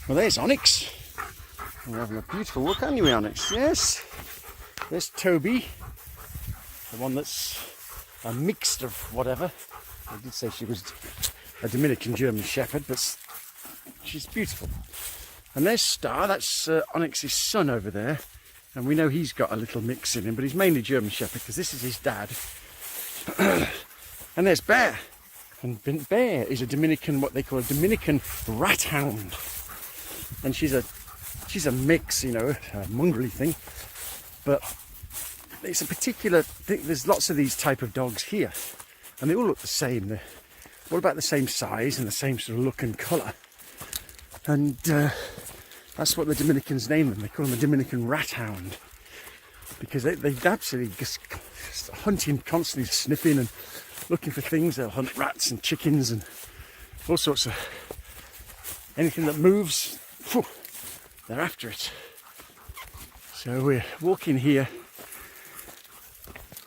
Well, there's Onyx. We're having a beautiful look, aren't we, Onyx? Yes. There's Toby, the one that's a mixed of whatever. I did say she was a Dominican German Shepherd, but she's beautiful. And there's Star, that's Onyx's son over there. And we know he's got a little mix in him, but he's mainly German Shepherd because this is his dad. And there's Bear. And Bear is a Dominican, what they call a Dominican rat hound. And she's a mix, you know, a mongrelly thing. But it's a particular thing. There's lots of these type of dogs here. And they all look the same. They're all about the same size and the same sort of look and colour. And that's what the Dominicans name them. They call them a Dominican rat hound. Because they absolutely just hunting, constantly sniffing and looking for things. They'll hunt rats and chickens and all sorts of anything that moves. Phew, they're after it. So we're walking here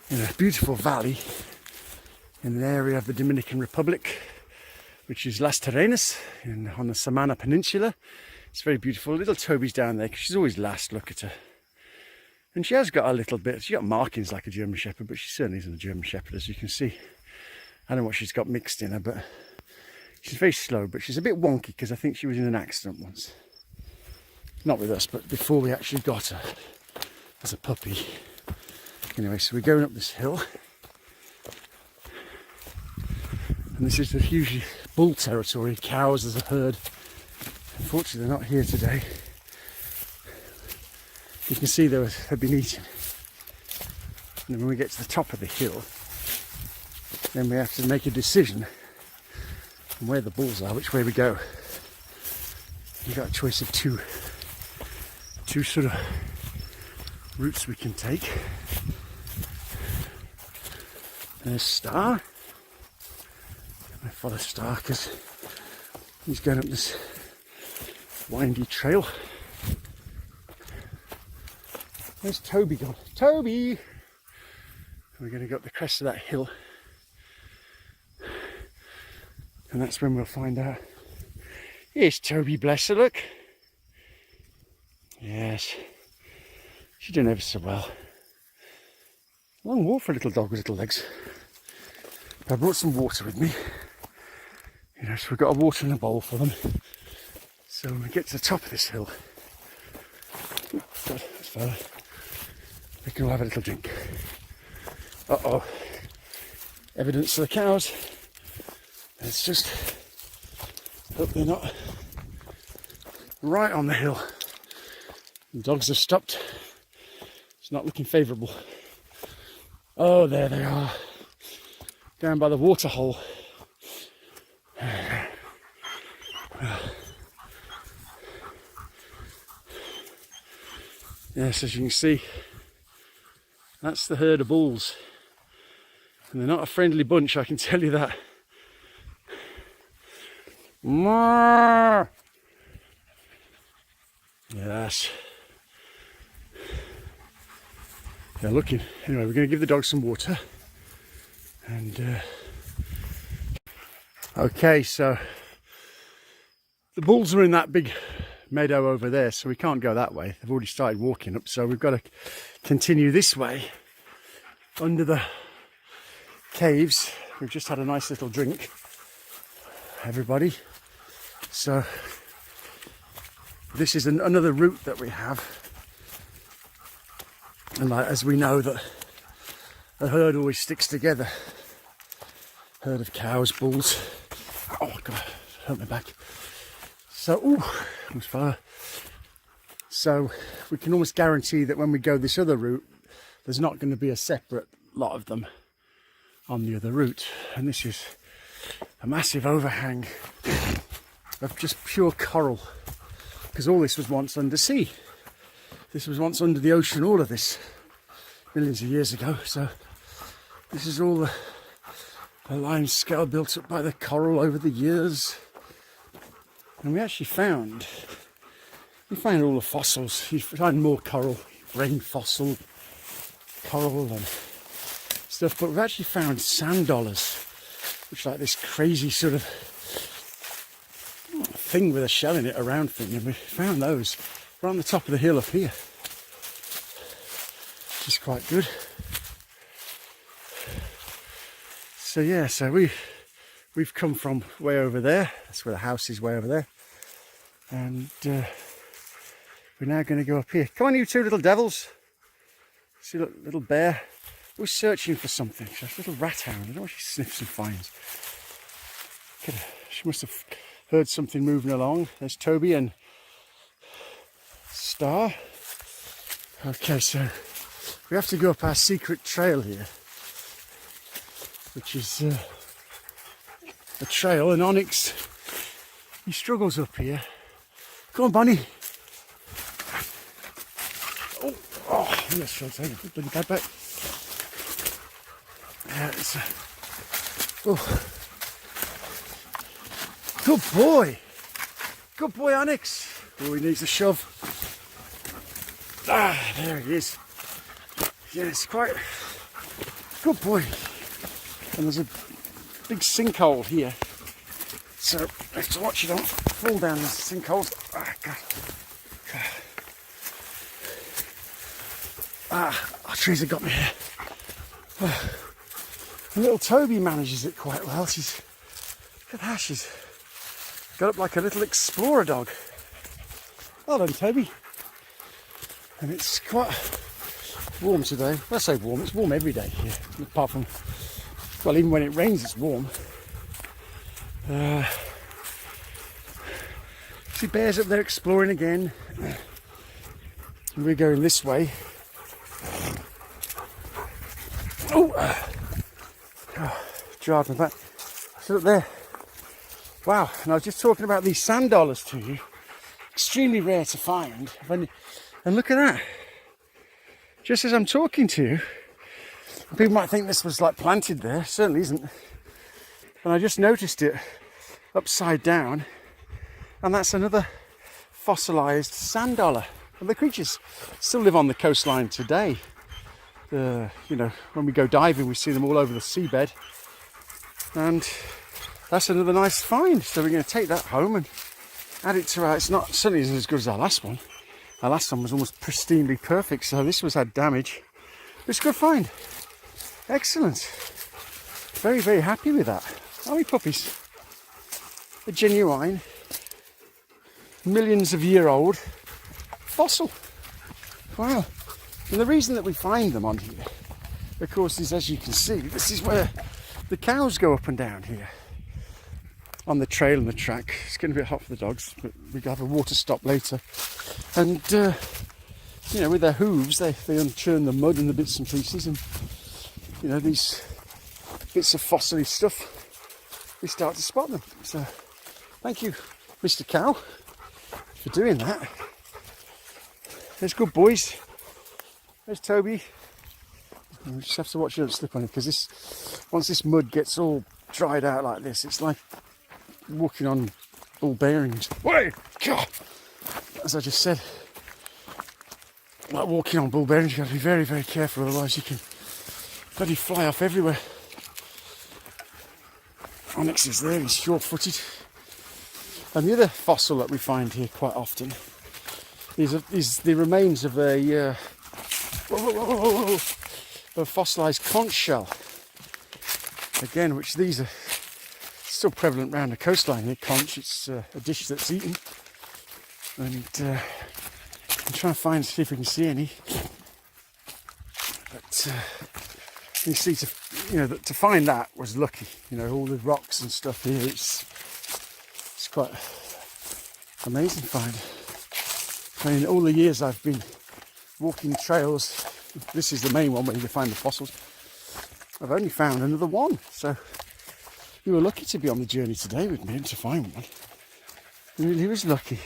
in a beautiful valley in an area of the Dominican Republic, which is Las Terrenas on the Samana Peninsula. It's very beautiful. Little Toby's down there because she's always last. Look at her. And she has got a little bit, she's got markings like a German Shepherd, but she certainly isn't a German Shepherd, as you can see. I don't know what she's got mixed in her, but she's very slow, but she's a bit wonky because I think she was in an accident once. Not with us, but before we actually got her as a puppy. Anyway, so we're going up this hill. And this is the huge bull territory, cows as a herd. Unfortunately, they're not here today. You can see they've been eaten. And then when we get to the top of the hill, then we have to make a decision on where the bulls are, which way we go. We've got a choice of two sort of routes we can take. There's Star. I follow Star because he's going up this windy trail. Where's Toby gone? Toby! We're going to go up the crest of that hill. And that's when we'll find out. Here's Toby, bless her, look. Yes. She's doing ever so well. Long walk for a little dog with little legs. But I brought some water with me. You know, so we've got a water in a bowl for them. So when we get to the top of this hill, we can all have a little drink. Uh-oh. Evidence of the cows. Let's just hope they're not right on the hill. The dogs have stopped. It's not looking favourable. Oh, there they are. Down by the water hole. Yes, as you can see, that's the herd of bulls. And they're not a friendly bunch, I can tell you that. Yes. They're looking. Anyway, we're going to give the dog some water. And okay, so the bulls are in that big meadow over there, so we can't go that way. They've already started walking up, so we've got to continue this way under the caves. We've just had a nice little drink, everybody. So this is another route that we have, and as we know that a herd always sticks together. Herd of cows, bulls. Oh God, hurt my back. So, ooh, almost fell. So we can almost guarantee that when we go this other route, there's not going to be a separate lot of them on the other route. And this is a massive overhang of just pure coral, because all this was once undersea. This was once under the ocean, all of this, millions of years ago. So this is all the lime scale built up by the coral over the years. And we actually found all the fossils. You find more coral, brain fossil, coral and stuff, but we've actually found sand dollars, which are like this crazy sort of thing with a shell in it, a round thing, and we found those right on the top of the hill up here, which is quite good. So yeah, so we've come from way over there. That's where the house is, way over there, and we're now going to go up here. Come on, you two little devils! See, look, little bear. We're searching for something. She's a little rat hound. I don't know what she sniffs and finds. She must have heard something moving along. There's Toby and Star. Okay, so we have to go up our secret trail here, which is a trail, and Onyx, he struggles up here. Come on, Bonnie. Oh, yes, I'll take a bloody bad back. Yeah, it's good boy. Good boy, Onyx. Oh, he needs a shove. Ah, there he is. Yeah, it's quite good boy. And there's a big sinkhole here, so I have to watch you don't fall down these sinkholes. Ah, God. Our trees have got me here. And little Toby manages it quite well. Look at that, she's got up like a little explorer dog. Well done, Toby. And it's quite warm today. Well, I say warm, it's warm every day here, apart from, well, even when it rains it's warm. See bears up there exploring again. And we're going this way. Drive my back. So look there. Wow, and I was just talking about these sand dollars to you. Extremely rare to find. And look at that. Just as I'm talking to you, people might think this was like planted there. It certainly isn't. And I just noticed it upside down. And that's another fossilized sand dollar. And the creatures still live on the coastline today. You know, when we go diving, we see them all over the seabed. And that's another nice find. So we're going to take that home and add it to our... It's not, certainly isn't as good as our last one. Our last one was almost pristinely perfect, so this was had damage. It's a good find. Excellent. Very, very happy with that. Are we, puppies? A genuine, millions of year old fossil. Wow. And the reason that we find them on here, of course, is, as you can see, this is where the cows go up and down here on the trail and the track. It's getting a bit hot for the dogs, but we have a water stop later. And you know, with their hooves, they unchurn the mud and the bits and pieces, and you know, these bits of fossily stuff, we start to spot them. So thank you, Mr. Cow, for doing that. There's good boys. There's Toby. And we just have to watch you don't slip on it, because once this mud gets all dried out like this, it's like walking on ball bearings. Wait, God! As I just said, like walking on ball bearings, you've got to be very, very careful, otherwise you can bloody fly off everywhere. Onyx is there, he's sure-footed. And the other fossil that we find here quite often is the remains of a fossilised conch shell. Again, which these are still prevalent around the coastline here. Conch, it's a dish that's eaten. And I'm trying to see if we can see any. But you see, to find that was lucky. You know, all the rocks and stuff here. It's quite amazing find. I mean, all the years I've been walking trails, this is the main one where you can find the fossils. I've only found another one, so you were lucky to be on the journey today with me and to find one. You really was lucky.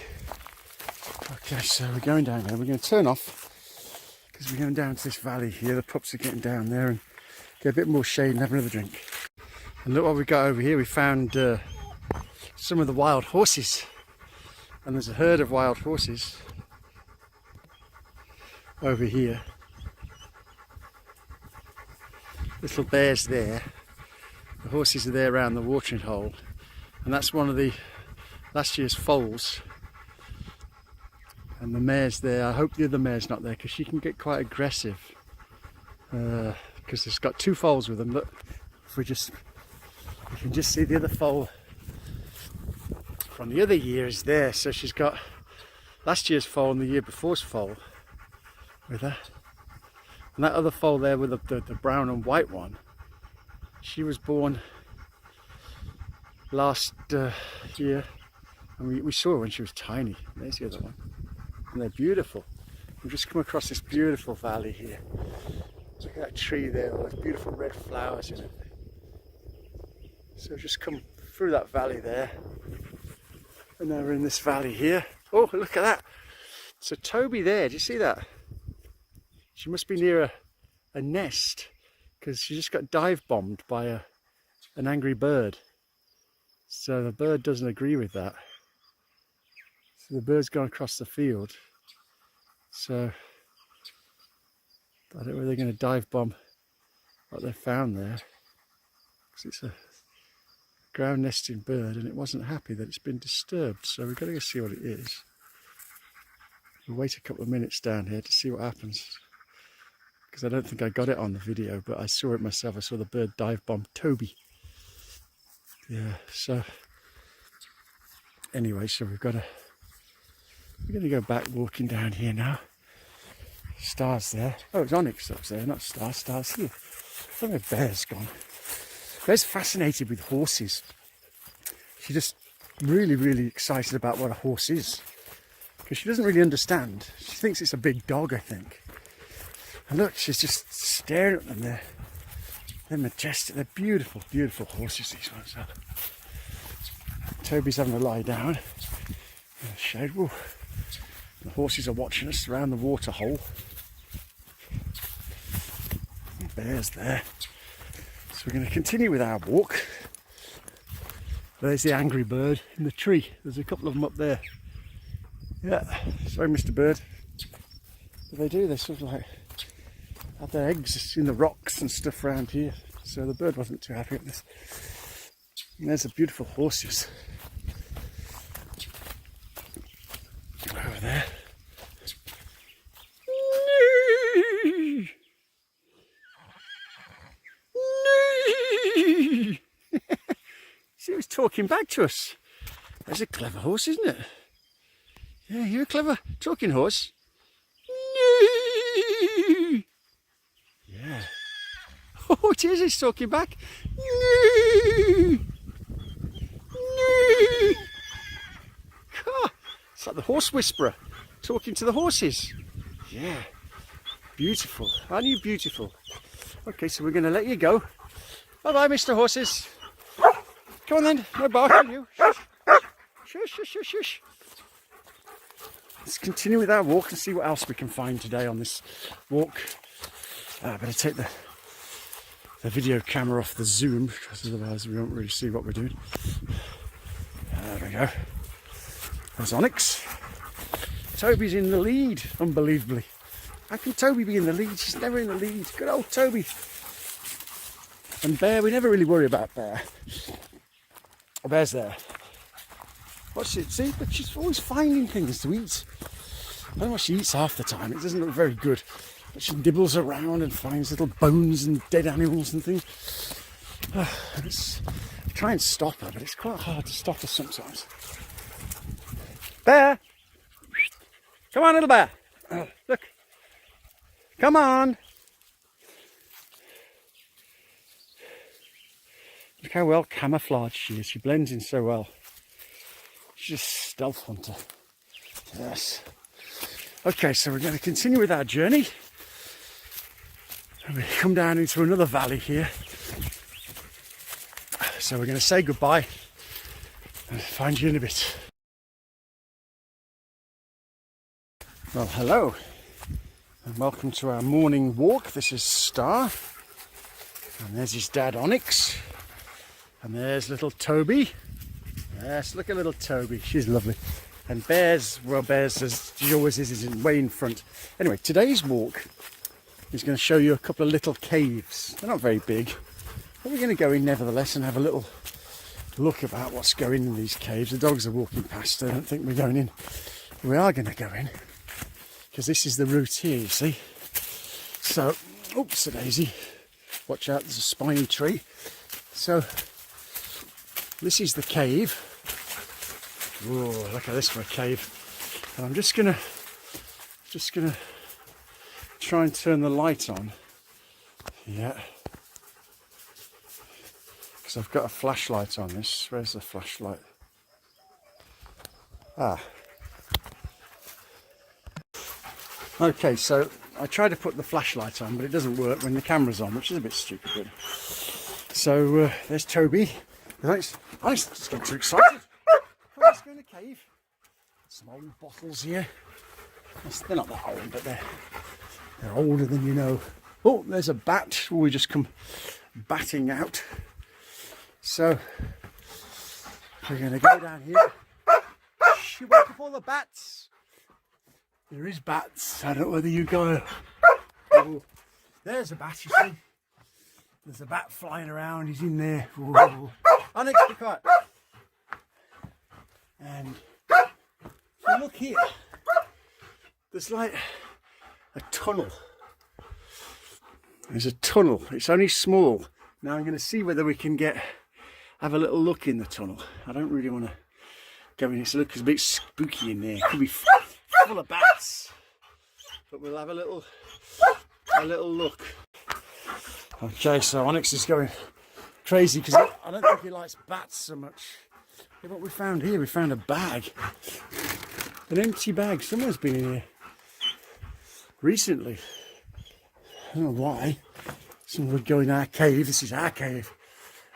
Okay, so we're going down there. We're going to turn off because we're going down to this valley here. The pups are getting down there and get a bit more shade and have another drink. And look what we got over here. We found some of the wild horses, and there's a herd of wild horses over here. Little bears there. The horses are there around the watering hole, and that's one of the last year's foals. And the mare's there. I hope the other mare's not there because she can get quite aggressive. Because it's got two foals with them. Look, if you can just see the other foal from the other year is there. So she's got last year's foal and the year before's foal with her. And that other foal there with the brown and white one, she was born last year. And we saw her when she was tiny. There's the other one. And they're beautiful. We've just come across this beautiful valley here. Look at that tree there, all those beautiful red flowers in it. So we've just come through that valley there. And now we're in this valley here. Oh, look at that. So Toby there, do you see that? She must be near a nest because she just got dive bombed by an angry bird. So the bird doesn't agree with that. So the bird's gone across the field. So I don't know whether they're going to dive bomb what they found there. Because it's a ground nesting bird and it wasn't happy that it's been disturbed. So we've got to go see what it is. We'll wait a couple of minutes down here to see what happens. Because I don't think I got it on the video, but I saw it myself. I saw the bird dive bomb Toby. Yeah, so anyway, so we're going to go back walking down here now. Star's there. Oh, it's Onyx up there, not Star. Star's here. I don't know where Bear's gone. Bear's fascinated with horses. She's just really, really excited about what a horse is. Because she doesn't really understand. She thinks it's a big dog, I think. And look, she's just staring at them there. They're majestic. They're beautiful, beautiful horses, these ones are. Toby's having a lie down in the shade. Whoa. The horses are watching us around the water hole. Bear's there. So we're going to continue with our walk. There's the angry bird in the tree. There's a couple of them up there. Yeah, sorry Mr. Bird. What they do, they sort of like have their eggs in the rocks and stuff around here. So the bird wasn't too happy with this. And there's the beautiful horses. Over there. See, he was talking back to us. That's a clever horse, isn't it? Yeah, you're a clever talking horse. Yeah. Oh, it is, he's talking back. It's like the horse whisperer talking to the horses. Yeah. Beautiful. Aren't you beautiful? Okay, so we're going to let you go. Bye-bye, Mr. Horses. Come on then. No barking, you. Shush, shush, shush, shush. Let's continue with our walk and see what else we can find today on this walk. I better take the video camera off the zoom because otherwise we won't really see what we're doing. There we go. There's Onyx. Toby's in the lead, unbelievably. How can Toby be in the lead? She's never in the lead. Good old Toby. And Bear, we never really worry about Bear. Bear's there. What's it? See, but she's always finding things to eat. I don't know what she eats half the time. It doesn't look very good. But she nibbles around and finds little bones and dead animals and things. I try and stop her, but it's quite hard to stop her sometimes. Bear! Come on, little bear! Look! Come on! Look how well camouflaged she is. She blends in so well. She's just a stealth hunter. Yes. Okay, so we're going to continue with our journey. And we come down into another valley here. So we're going to say goodbye and find you in a bit. Well, hello and welcome to our morning walk. This is Star and there's his dad Onyx and there's little Toby. Yes, look at little Toby, she's lovely. And Bear's, well, Bear's, as she always is way in front. Anyway, today's walk is going to show you a couple of little caves. They're not very big, but we're going to go in nevertheless and have a little look about what's going in these caves. The dogs are walking past. I don't think we're going in. We are going to go in because this is the route here, you see. So, oops, a daisy. Watch out, there's a spiny tree. So, this is the cave. Whoa, look at this for a cave. And I'm just gonna try and turn the light on. Yeah. Because I've got a flashlight on this. Where's the flashlight? Ah. Okay, so I tried to put the flashlight on, but it doesn't work when the camera's on, which is a bit stupid, really. So there's Toby. Onyx just got too excited. Come on, let's go in the cave. Some old bottles here. They're not that old, but they're older than you know. Oh, there's a bat. Oh, we just come batting out. So we're going to go down here. Shh, you wake up all the bats. There is bats. I don't know whether you go. Oh, there's a bat, you see. There's a bat flying around. He's in there. Oh, Onyx, be quiet. And if you look here, there's like a tunnel. There's a tunnel. It's only small. Now I'm going to see whether we can have a little look in the tunnel. I don't really want to go in. It's a bit spooky in there. It could be full of bats, but we'll have a little look. Okay, so Onyx is going crazy because I don't think he likes bats so much. Yeah, what we found here, we found a bag, an empty bag. Someone's been in here recently. I don't know why. Someone would go in our cave. This is our cave,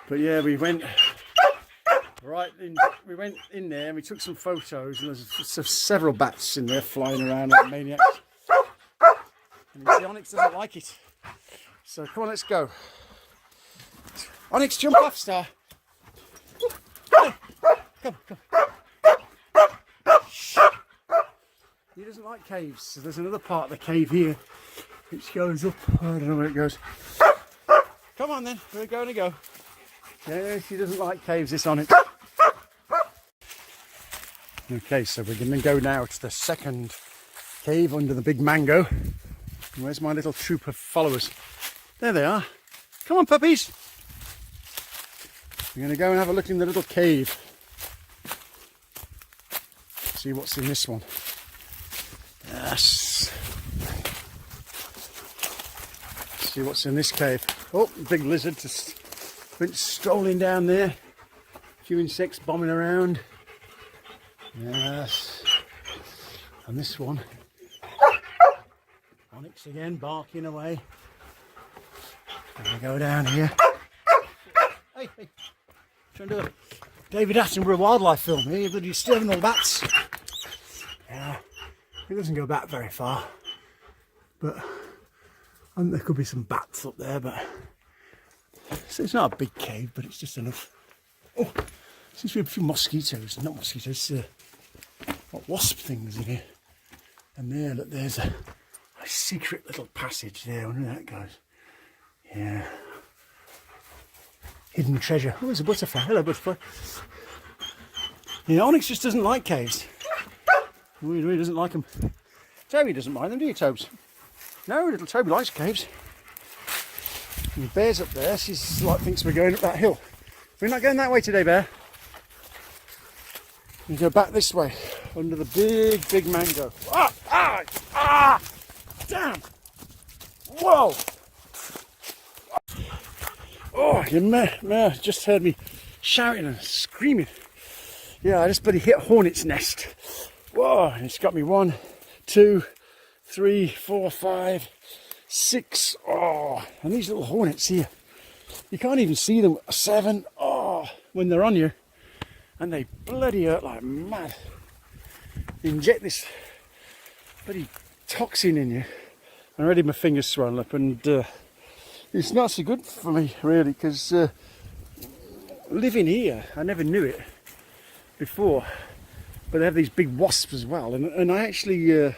but yeah, we went in there and we took some photos, and there's several bats in there flying around like maniacs. And you see, Onyx doesn't like it. So come on, let's go. Onyx, jump off, Star. Come. Shh. He doesn't like caves. So there's another part of the cave here which goes up. I don't know where it goes. Come on then, we're going to go. Yeah, she doesn't like caves, this Onyx. Okay, so we're going to go now to the second cave under the big mango. And where's my little troop of followers? There they are. Come on, puppies. We're going to go and have a look in the little cave. See what's in this one. Yes. See what's in this cave. Oh, big lizard just went strolling down there. A few insects bombing around. Yes. And this one. Onyx again, barking away. I'm going to go down here. Hey. Trying to do a David Attenborough wildlife film here. You're bloody disturbing all the bats. Yeah. It doesn't go back very far. But I think there could be some bats up there, but so it's not a big cave, but it's just enough. Oh, seems to be a few mosquitoes. Not mosquitoes, what wasp things in here. And there, look, there's a secret little passage there. I wonder where that goes. Yeah. Hidden treasure. Oh, there's a butterfly. Hello, butterfly. Yeah, Onyx just doesn't like caves. He really doesn't like them. Toby doesn't mind them, do you, Tobes? No, little Toby likes caves. And the bear's up there. She's like thinks we're going up that hill. We're not going that way today, Bear. We go back this way under the big mango. Ah! Damn! Whoa! Oh, you may just heard me shouting and screaming. Yeah, I just bloody hit a hornet's nest. Whoa, and it's got me 1, 2, 3, 4, 5, 6. Oh, and these little hornets here, you can't even see them. 7. Oh, when they're on you, and they bloody hurt like mad. You inject this bloody toxin in you. I'm already my fingers swollen up, and it's not so good for me really, because living here, I never knew it before, but they have these big wasps as well, and I actually look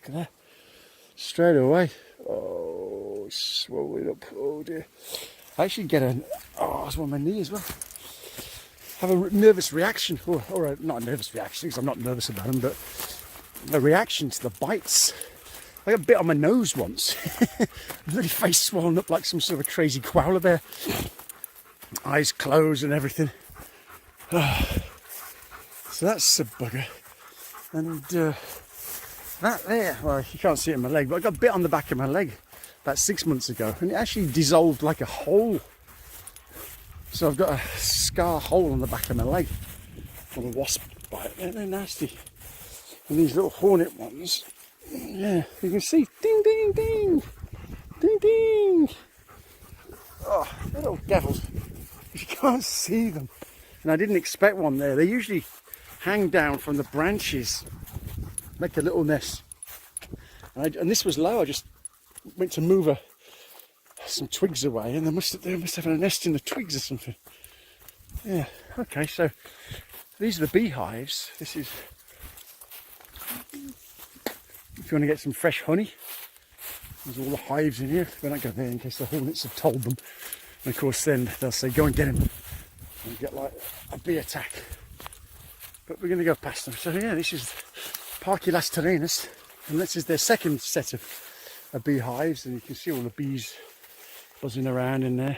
at that straight away. Oh, it's swollen up. Oh dear. I actually get it's on my knee as well. have a nervous reaction, or not a nervous reaction because I'm not nervous about them, but a reaction to the bites. I got bit on my nose once. Bloody face swollen up like some sort of a crazy koala bear. Eyes closed and everything. So that's a bugger. And that there, well, you can't see it in my leg, but I got bit on the back of my leg about 6 months ago, and it actually dissolved like a hole. So I've got a scar hole on the back of my leg from a wasp bite. They're nasty. And these little hornet ones, yeah, you can see, ding, ding, ding, ding, ding. Oh, little devils. You can't see them. And I didn't expect one there. They usually hang down from the branches, make a little nest. And this was low. I just went to move some twigs away, and they must have a nest in the twigs or something. Yeah. Okay. So these are the beehives. This is if you want to get some fresh honey. There's all the hives in here. We don't go there in case the hornets have told them. And of course, then they'll say, "Go and get him," and get like a bee attack. But we're going to go past them. So yeah, this is Parque Las Terrenas, and this is their second set of beehives, and you can see all the bees buzzing around in there.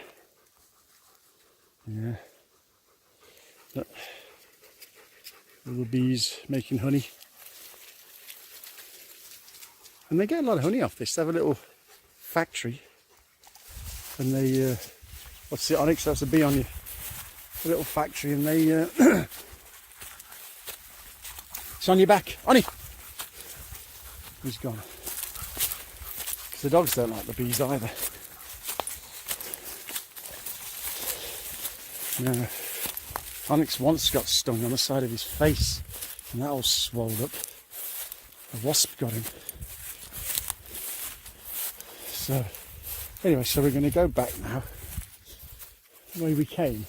Yeah. Look. All the bees making honey. And they get a lot of honey off this. They have a little factory. And they, what's the Onyx? That's a bee on you. A little factory, and they, it's on your back. Oni! He's gone. Because the dogs don't like the bees either. No. Onyx once got stung on the side of his face, and that all swelled up. A wasp got him. So, anyway, so we're going to go back now the way we came.